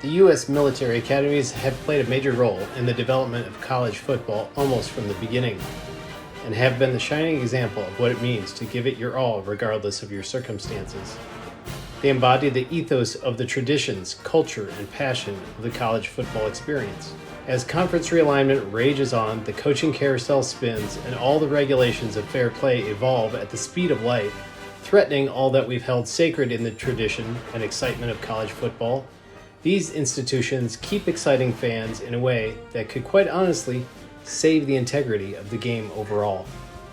The U.S. military academies have played a major role in the development of college football almost from the beginning, and have been the shining example of what it means to give it your all regardless of your circumstances. They embody the ethos of the traditions, culture, and passion of the college football experience. As conference realignment rages on, the coaching carousel spins, and all the regulations of fair play evolve at the speed of light, threatening all that we've held sacred in the tradition and excitement of college football, these institutions keep exciting fans in a way that could quite honestly save the integrity of the game overall.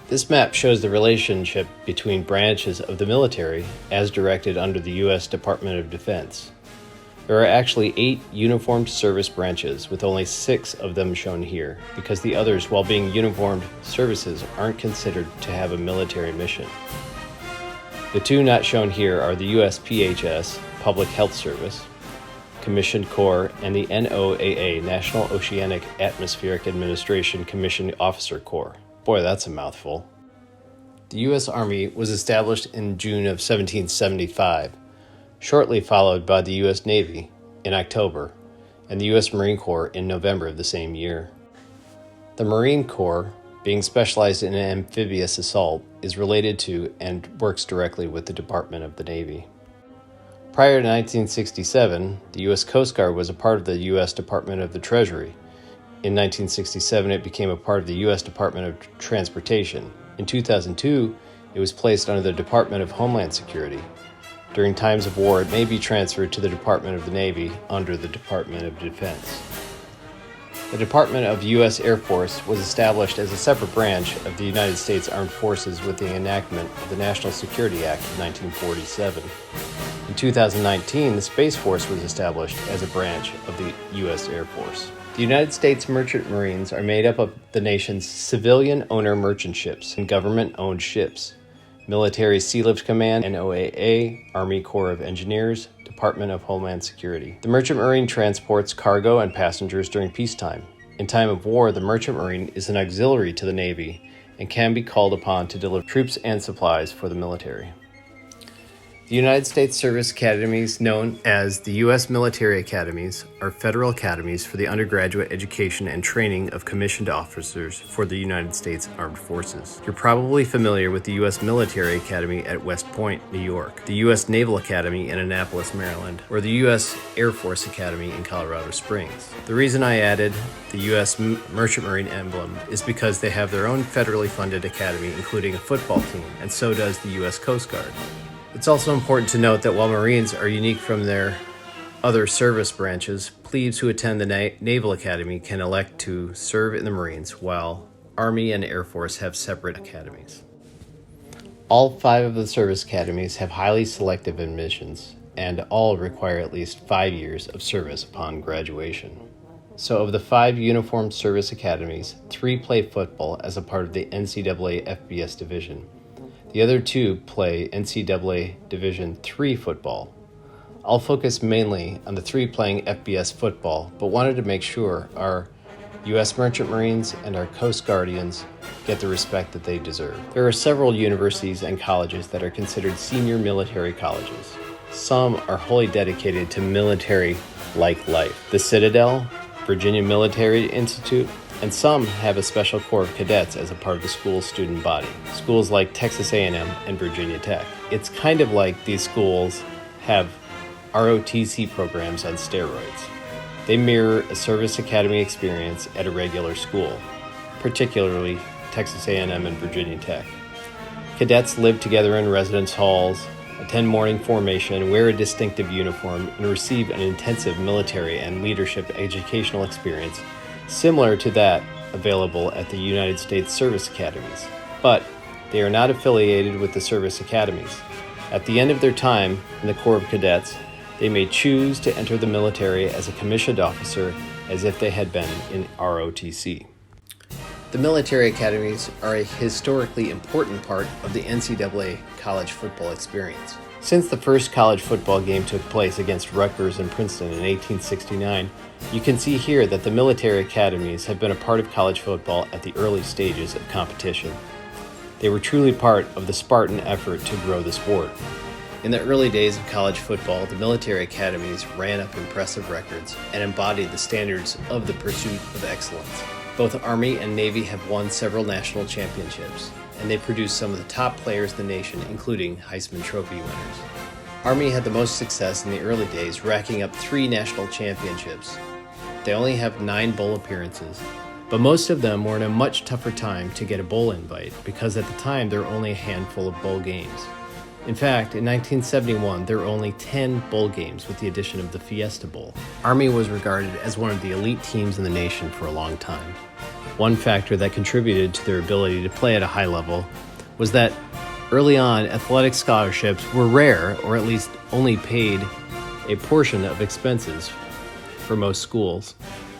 This map shows the relationship between branches of the military as directed under the U.S. Department of Defense. There are actually 8 uniformed service branches, with only 6 of them shown here, because the others, while being uniformed services, aren't considered to have a military mission. The 2 not shown here are the USPHS, Public Health Service, Commissioned Corps, and the NOAA, National Oceanic Atmospheric Administration Commissioned Officer Corps. Boy, that's a mouthful. The U.S. Army was established in June of 1775, shortly followed by the U.S. Navy in October, and the U.S. Marine Corps in November of the same year. The Marine Corps, being specialized in amphibious assault, is related to and works directly with the Department of the Navy. Prior to 1967, the U.S. Coast Guard was a part of the U.S. Department of the Treasury. In 1967, it became a part of the U.S. Department of Transportation. In 2002, it was placed under the Department of Homeland Security. During times of war, it may be transferred to the Department of the Navy under the Department of Defense. The Department of U.S. Air Force was established as a separate branch of the United States Armed Forces with the enactment of the National Security Act of 1947. In 2019, the Space Force was established as a branch of the U.S. Air Force. The United States Merchant Marines are made up of the nation's civilian owner merchant ships and government-owned ships, Military Sea Lift Command, NOAA, Army Corps of Engineers, Department of Homeland Security. The Merchant Marine transports cargo and passengers during peacetime. In time of war, the Merchant Marine is an auxiliary to the Navy and can be called upon to deliver troops and supplies for the military. The United States Service Academies, known as the U.S. Military Academies, are federal academies for the undergraduate education and training of commissioned officers for the United States Armed Forces. You're probably familiar with the U.S. Military Academy at West Point, New York, the U.S. Naval Academy in Annapolis, Maryland, or the U.S. Air Force Academy in Colorado Springs. The reason I added the U.S. Merchant Marine emblem is because they have their own federally funded academy, including a football team, and so does the U.S. Coast Guard. It's also important to note that while Marines are unique from their other service branches, plebes who attend the Naval Academy can elect to serve in the Marines, while Army and Air Force have separate academies. All 5 of the service academies have highly selective admissions, and all require at least 5 years of service upon graduation. So of the 5 uniformed service academies, 3 play football as a part of the NCAA FBS division. The other 2 play NCAA Division III football. I'll focus mainly on the 3 playing FBS football, but wanted to make sure our U.S. Merchant Marines and our Coast Guardians get the respect that they deserve. There are several universities and colleges that are considered senior military colleges. Some are wholly dedicated to military-like life. The Citadel, Virginia Military Institute, and some have a special corps of cadets as a part of the school's student body. Schools like Texas A&M and Virginia Tech. It's kind of like these schools have ROTC programs on steroids. They mirror a service academy experience at a regular school, particularly Texas A&M and Virginia Tech. Cadets live together in residence halls, attend morning formation, wear a distinctive uniform, and receive an intensive military and leadership educational experience similar to that available at the United States Service Academies. But they are not affiliated with the service academies. At the end of their time in the Corps of Cadets, they may choose to enter the military as a commissioned officer as if they had been in ROTC. The military academies are a historically important part of the NCAA college football experience. Since the first college football game took place against Rutgers and Princeton in 1869, you can see here that the military academies have been a part of college football at the early stages of competition. They were truly part of the Spartan effort to grow the sport. In the early days of college football, the military academies ran up impressive records and embodied the standards of the pursuit of excellence. Both Army and Navy have won several national championships, and they produce some of the top players in the nation, including Heisman Trophy winners. Army had the most success in the early days, racking up 3 national championships. They only have 9 bowl appearances, but most of them were in a much tougher time to get a bowl invite because at the time there were only a handful of bowl games. In fact, in 1971, there were only 10 bowl games with the addition of the Fiesta Bowl. Army was regarded as one of the elite teams in the nation for a long time. One factor that contributed to their ability to play at a high level was that early on, athletic scholarships were rare, or at least only paid a portion of expenses for most schools.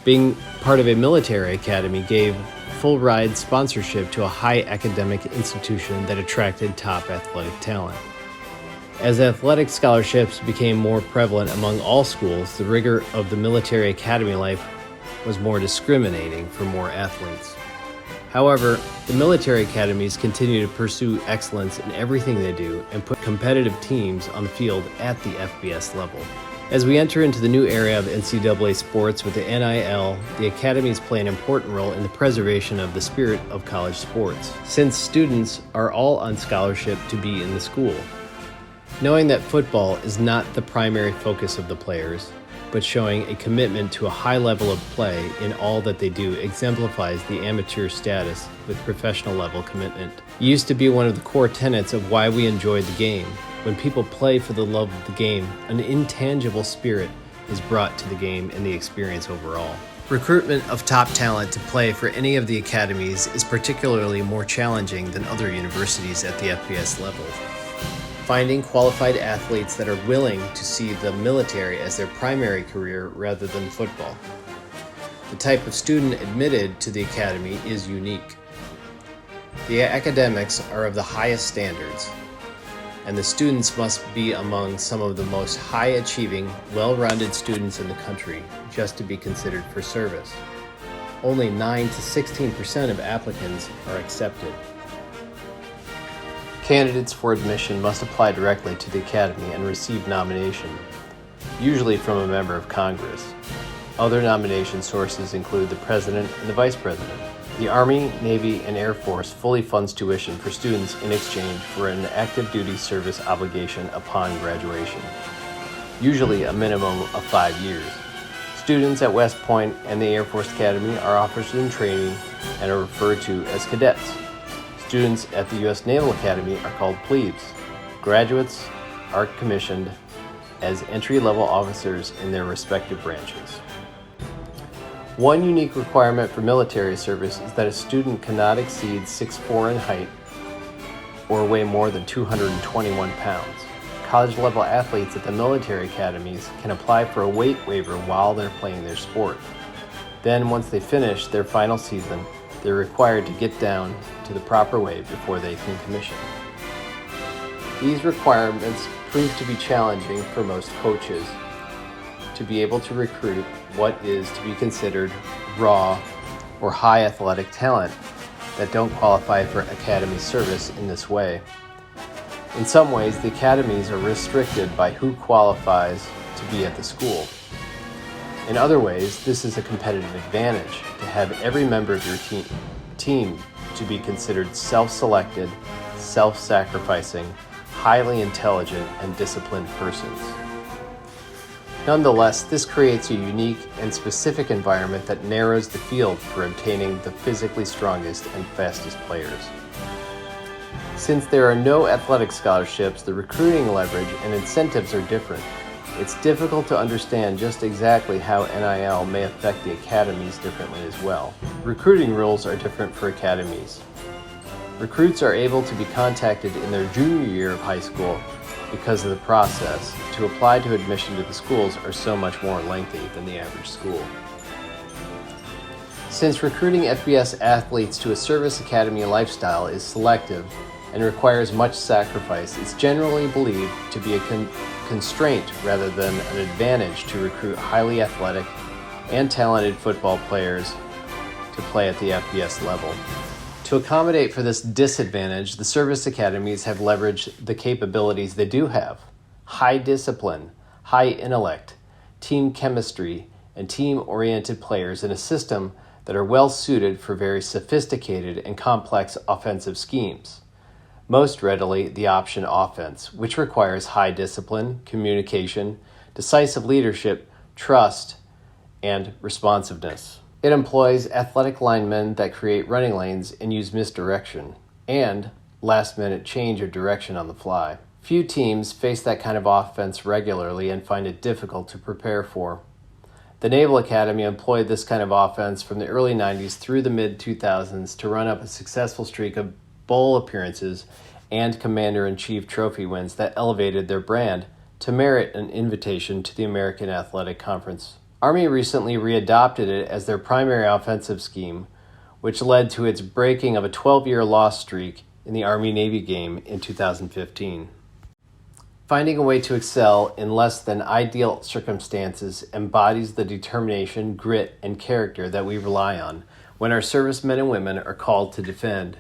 Being part of a military academy gave full-ride sponsorship to a high academic institution that attracted top athletic talent. As athletic scholarships became more prevalent among all schools, the rigor of the military academy life was more discriminating for more athletes. However, the military academies continue to pursue excellence in everything they do and put competitive teams on the field at the FBS level. As we enter into the new era of NCAA sports with the NIL, the academies play an important role in the preservation of the spirit of college sports, since students are all on scholarship to be in the school. Knowing that football is not the primary focus of the players, but showing a commitment to a high level of play in all that they do exemplifies the amateur status with professional level commitment. It used to be one of the core tenets of why we enjoyed the game. When people play for the love of the game, an intangible spirit is brought to the game and the experience overall. Recruitment of top talent to play for any of the academies is particularly more challenging than other universities at the FBS level. Finding qualified athletes that are willing to see the military as their primary career rather than football. The type of student admitted to the academy is unique. The academics are of the highest standards, and the students must be among some of the most high-achieving, well-rounded students in the country just to be considered for service. Only 9 to 16% of applicants are accepted. Candidates for admission must apply directly to the academy and receive nomination, usually from a member of Congress. Other nomination sources include the president and the vice president. The Army, Navy, and Air Force fully funds tuition for students in exchange for an active duty service obligation upon graduation, usually a minimum of 5 years. Students at West Point and the Air Force Academy are officers in training and are referred to as cadets. Students at the U.S. Naval Academy are called plebes. Graduates are commissioned as entry-level officers in their respective branches. One unique requirement for military service is that a student cannot exceed 6'4" in height or weigh more than 221 pounds. College-level athletes at the military academies can apply for a weight waiver while they're playing their sport. Then, once they finish their final season, they're required to get down to the proper weight before they can commission. These requirements prove to be challenging for most coaches to be able to recruit what is to be considered raw or high athletic talent that don't qualify for academy service in this way. In some ways, the academies are restricted by who qualifies to be at the school. In other ways, this is a competitive advantage to have every member of your team to be considered self-selected, self-sacrificing, highly intelligent, and disciplined persons. Nonetheless, this creates a unique and specific environment that narrows the field for obtaining the physically strongest and fastest players. Since there are no athletic scholarships, the recruiting leverage and incentives are different. It's difficult to understand just exactly how NIL may affect the academies differently as well. Recruiting rules are different for academies. Recruits are able to be contacted in their junior year of high school because of the process to apply to admission to the schools are so much more lengthy than the average school. Since recruiting FBS athletes to a service academy lifestyle is selective and requires much sacrifice, it's generally believed to be a constraint rather than an advantage to recruit highly athletic and talented football players to play at the FBS level. To accommodate for this disadvantage, the service academies have leveraged the capabilities they do have. high discipline, high intellect, team chemistry, and team-oriented players in a system that are well suited for very sophisticated and complex offensive schemes. Most readily, the option offense, which requires high discipline, communication, decisive leadership, trust, and responsiveness. It employs athletic linemen that create running lanes and use misdirection, and last-minute change of direction on the fly. Few teams face that kind of offense regularly and find it difficult to prepare for. The Naval Academy employed this kind of offense from the early 90s through the mid-2000s to run up a successful streak of bowl appearances and Commander-in-Chief trophy wins that elevated their brand to merit an invitation to the American Athletic Conference. Army recently readopted it as their primary offensive scheme, which led to its breaking of a 12-year loss streak in the Army-Navy game in 2015. Finding a way to excel in less than ideal circumstances embodies the determination, grit, and character that we rely on when our servicemen and women are called to defend.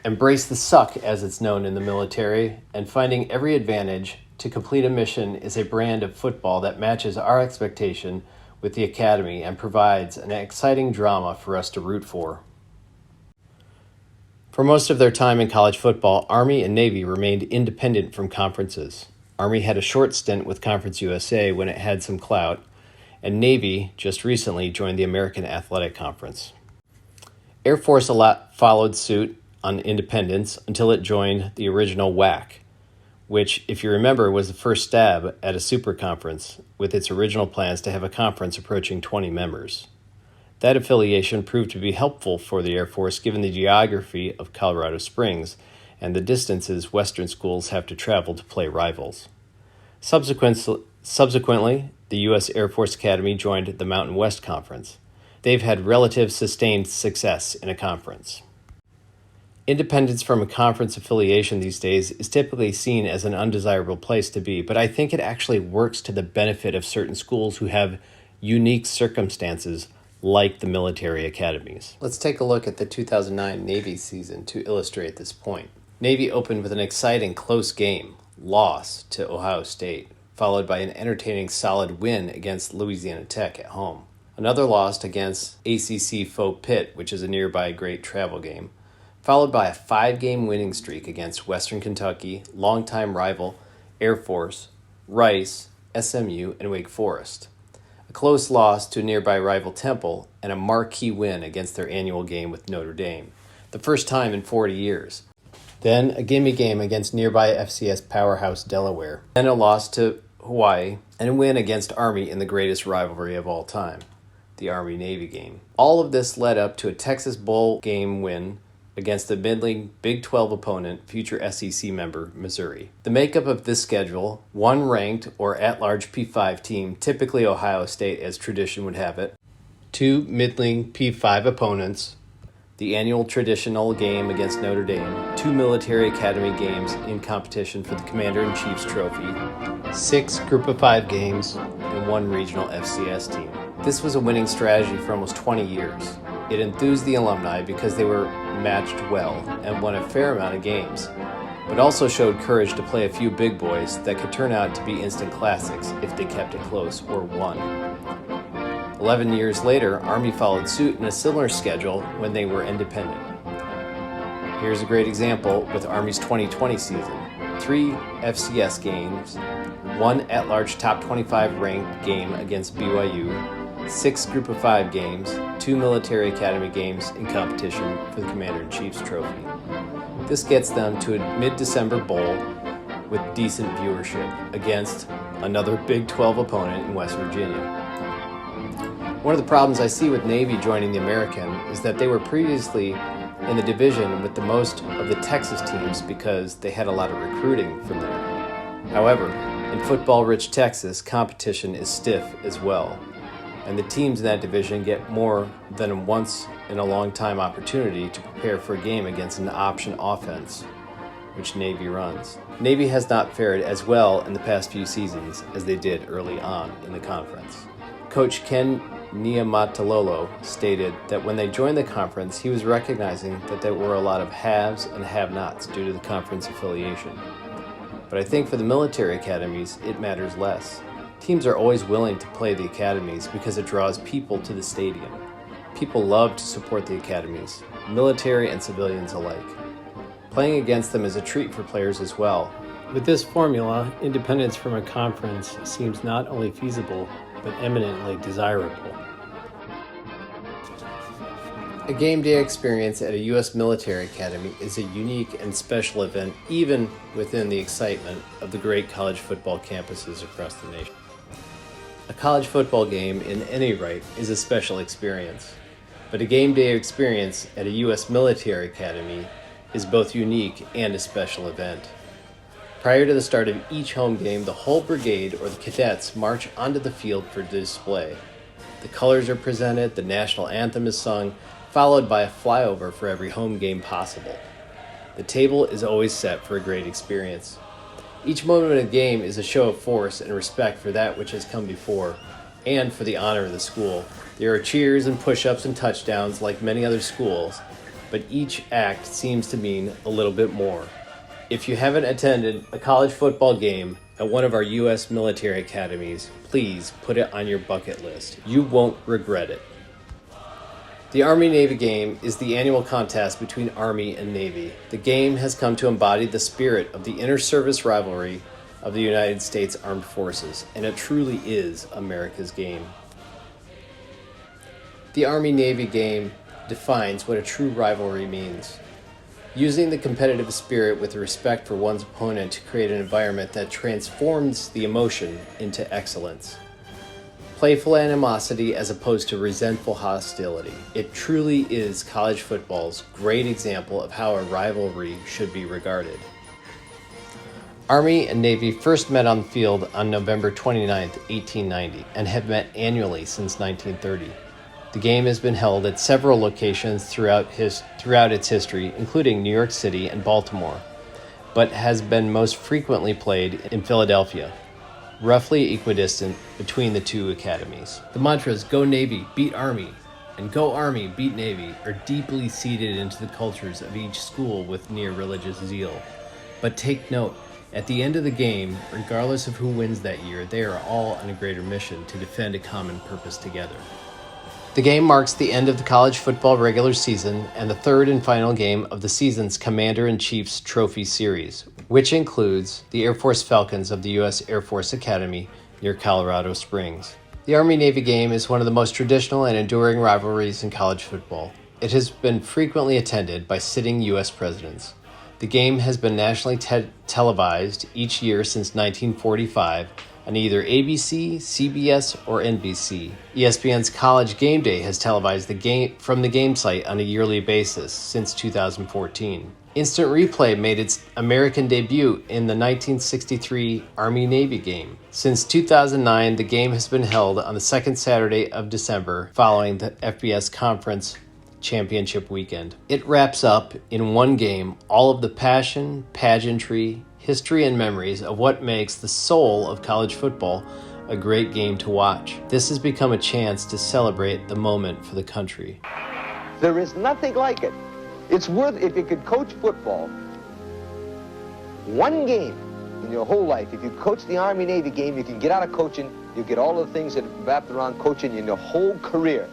Embrace the suck, as it's known in the military, and finding every advantage to complete a mission is a brand of football that matches our expectation with the Academy and provides an exciting drama for us to root for. For most of their time in college football, Army and Navy remained independent from conferences. Army had a short stint with Conference USA when it had some clout, and Navy just recently joined the American Athletic Conference. Air Force followed suit on independence until it joined the original WAC, which, if you remember, was the first stab at a super conference with its original plans to have a conference approaching 20 members. That affiliation proved to be helpful for the Air Force given the geography of Colorado Springs and the distances Western schools have to travel to play rivals. Subsequently, the U.S. Air Force Academy joined the Mountain West Conference. They've had relative sustained success in a conference. Independence from a conference affiliation these days is typically seen as an undesirable place to be, but I think it actually works to the benefit of certain schools who have unique circumstances like the military academies. Let's take a look at the 2009 Navy season to illustrate this point. Navy opened with an exciting close game, loss to Ohio State, followed by an entertaining solid win against Louisiana Tech at home. Another loss against ACC foe Pitt, which is a nearby great travel game, followed by a 5-game winning streak against Western Kentucky, longtime rival Air Force, Rice, SMU, and Wake Forest. A close loss to nearby rival Temple, and a marquee win against their annual game with Notre Dame, the first time in 40 years. Then a gimme game against nearby FCS powerhouse Delaware. Then a loss to Hawaii, and a win against Army in the greatest rivalry of all time, the Army-Navy game. All of this led up to a Texas Bowl game win against the middling Big 12 opponent, future SEC member, Missouri. The makeup of this schedule: one ranked or at-large P5 team, typically Ohio State as tradition would have it, two middling P5 opponents, the annual traditional game against Notre Dame, two military academy games in competition for the Commander-in-Chief's trophy, 6 Group of 5 games, and 1 regional FCS team. This was a winning strategy for almost 20 years. It enthused the alumni because they were matched well and won a fair amount of games, but also showed courage to play a few big boys that could turn out to be instant classics if they kept it close or won. 11 years later, Army followed suit in a similar schedule when they were independent. Here's a great example with Army's 2020 season: 3 FCS games, 1 at-large top 25 ranked game against BYU, 6 Group of 5 games, 2 military academy games in competition for the Commander-in-Chief's trophy. This gets them to a mid-December bowl with decent viewership against another Big 12 opponent in West Virginia. One of the problems I see with Navy joining the American is that they were previously in the division with the most of the Texas teams because they had a lot of recruiting from there. However, in football-rich Texas, competition is stiff as well, and the teams in that division get more than a once-in-a-long-time opportunity to prepare for a game against an option offense, which Navy runs. Navy has not fared as well in the past few seasons as they did early on in the conference. Coach Ken Niumatalolo stated that when they joined the conference, he was recognizing that there were a lot of haves and have-nots due to the conference affiliation. But I think for the military academies, it matters less. Teams are always willing to play the academies because it draws people to the stadium. People love to support the academies, military and civilians alike. Playing against them is a treat for players as well. With this formula, independence from a conference seems not only feasible, but eminently desirable. A game day experience at a U.S. military academy is a unique and special event even within the excitement of the great college football campuses across the nation. A college football game in any right is a special experience, but a game day experience at a U.S. military academy is both unique and a special event. Prior to the start of each home game, the whole brigade or the cadets march onto the field for display. The colors are presented, the national anthem is sung, followed by a flyover for every home game possible. The table is always set for a great experience. Each moment of the game is a show of force and respect for that which has come before, and for the honor of the school. There are cheers and push-ups and touchdowns like many other schools, but each act seems to mean a little bit more. If you haven't attended a college football game at one of our U.S. military academies, please put it on your bucket list. You won't regret it. The Army-Navy game is the annual contest between Army and Navy. The game has come to embody the spirit of the inter-service rivalry of the United States Armed Forces, and it truly is America's game. The Army-Navy game defines what a true rivalry means. Using the competitive spirit with respect for one's opponent to create an environment that transforms the emotion into excellence. Playful animosity as opposed to resentful hostility. It truly is college football's great example of how a rivalry should be regarded. Army and Navy first met on the field on November 29, 1890, and have met annually since 1930. The game has been held at several locations throughout its history, including New York City and Baltimore, but has been most frequently played in Philadelphia, roughly equidistant between the two academies. The mantras "Go Navy, beat Army," and "Go Army, beat Navy" are deeply seated into the cultures of each school with near religious zeal. But take note, at the end of the game, regardless of who wins that year, they are all on a greater mission to defend a common purpose together. The game marks the end of the college football regular season and the third and final game of the season's Commander-in-Chief's Trophy Series, which includes the Air Force Falcons of the U.S. Air Force Academy near Colorado Springs. The Army-Navy game is one of the most traditional and enduring rivalries in college football. It has been frequently attended by sitting U.S. presidents. The game has been nationally televised each year since 1945 on either ABC, CBS, or NBC. ESPN's College Game Day has televised the game from the game site on a yearly basis since 2014. Instant Replay made its American debut in the 1963 Army-Navy game. Since 2009, the game has been held on the second Saturday of December following the FBS Conference Championship weekend. It wraps up in one game all of the passion, pageantry, history, and memories of what makes the soul of college football a great game to watch. This has become a chance to celebrate the moment for the country. There is nothing like it. It's worth, if you could coach football, one game in your whole life, if you coach the Army-Navy game, you can get out of coaching, you get all of the things that wrapped around coaching in your whole career.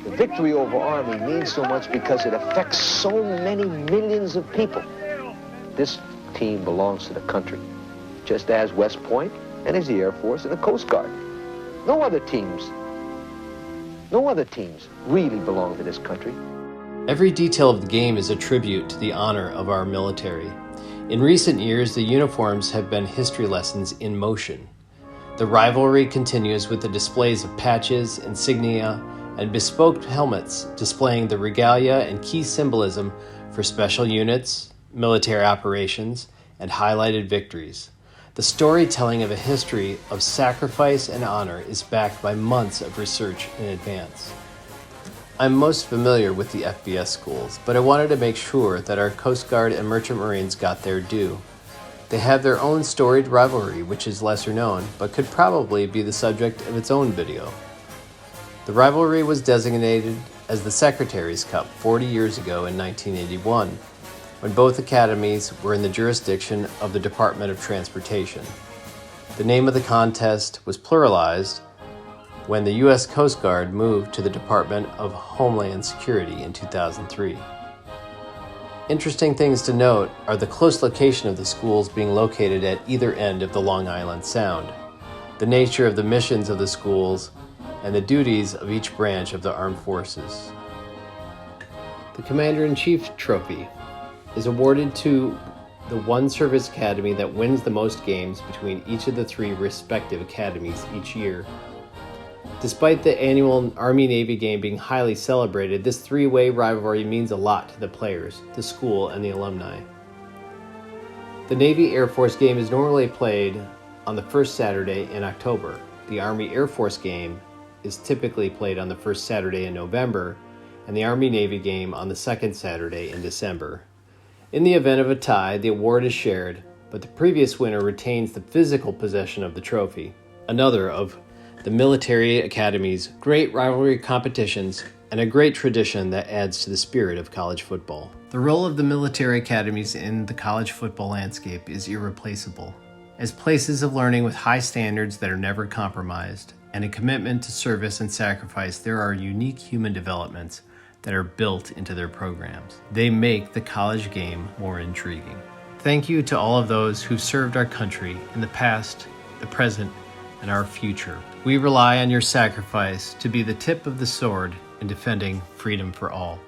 The victory over Army means so much because it affects so many millions of people. This team belongs to the country, just as West Point and as the Air Force and the Coast Guard. No other teams really belong to this country. Every detail of the game is a tribute to the honor of our military. In recent years, the uniforms have been history lessons in motion. The rivalry continues with the displays of patches, insignia, and bespoke helmets displaying the regalia and key symbolism for special units, military operations, and highlighted victories. The storytelling of a history of sacrifice and honor is backed by months of research in advance. I'm most familiar with the FBS schools, but I wanted to make sure that our Coast Guard and Merchant Marines got their due. They have their own storied rivalry, which is lesser known, but could probably be the subject of its own video. The rivalry was designated as the Secretaries Cup 40 years ago in 1981, when both academies were in the jurisdiction of the Department of Transportation. The name of the contest was pluralized when the U.S. Coast Guard moved to the Department of Homeland Security in 2003. Interesting things to note are the close location of the schools being located at either end of the Long Island Sound, the nature of the missions of the schools, and the duties of each branch of the armed forces. The Commander-in-Chief Trophy is awarded to the one service academy that wins the most games between each of the three respective academies each year. Despite the annual Army-Navy game being highly celebrated, this three-way rivalry means a lot to the players, the school, and the alumni. The Navy-Air Force game is normally played on the first Saturday in October. The Army-Air Force game is typically played on the first Saturday in November, and the Army-Navy game on the second Saturday in December. In the event of a tie, the award is shared, but the previous winner retains the physical possession of the trophy. Another of the military academy's great rivalry competitions and a great tradition that adds to the spirit of college football. The role of the military academies in the college football landscape is irreplaceable. As places of learning with high standards that are never compromised and a commitment to service and sacrifice, there are unique human developments that are built into their programs. They make the college game more intriguing. Thank you to all of those who served our country in the past, the present, and our future. We rely on your sacrifice to be the tip of the sword in defending freedom for all.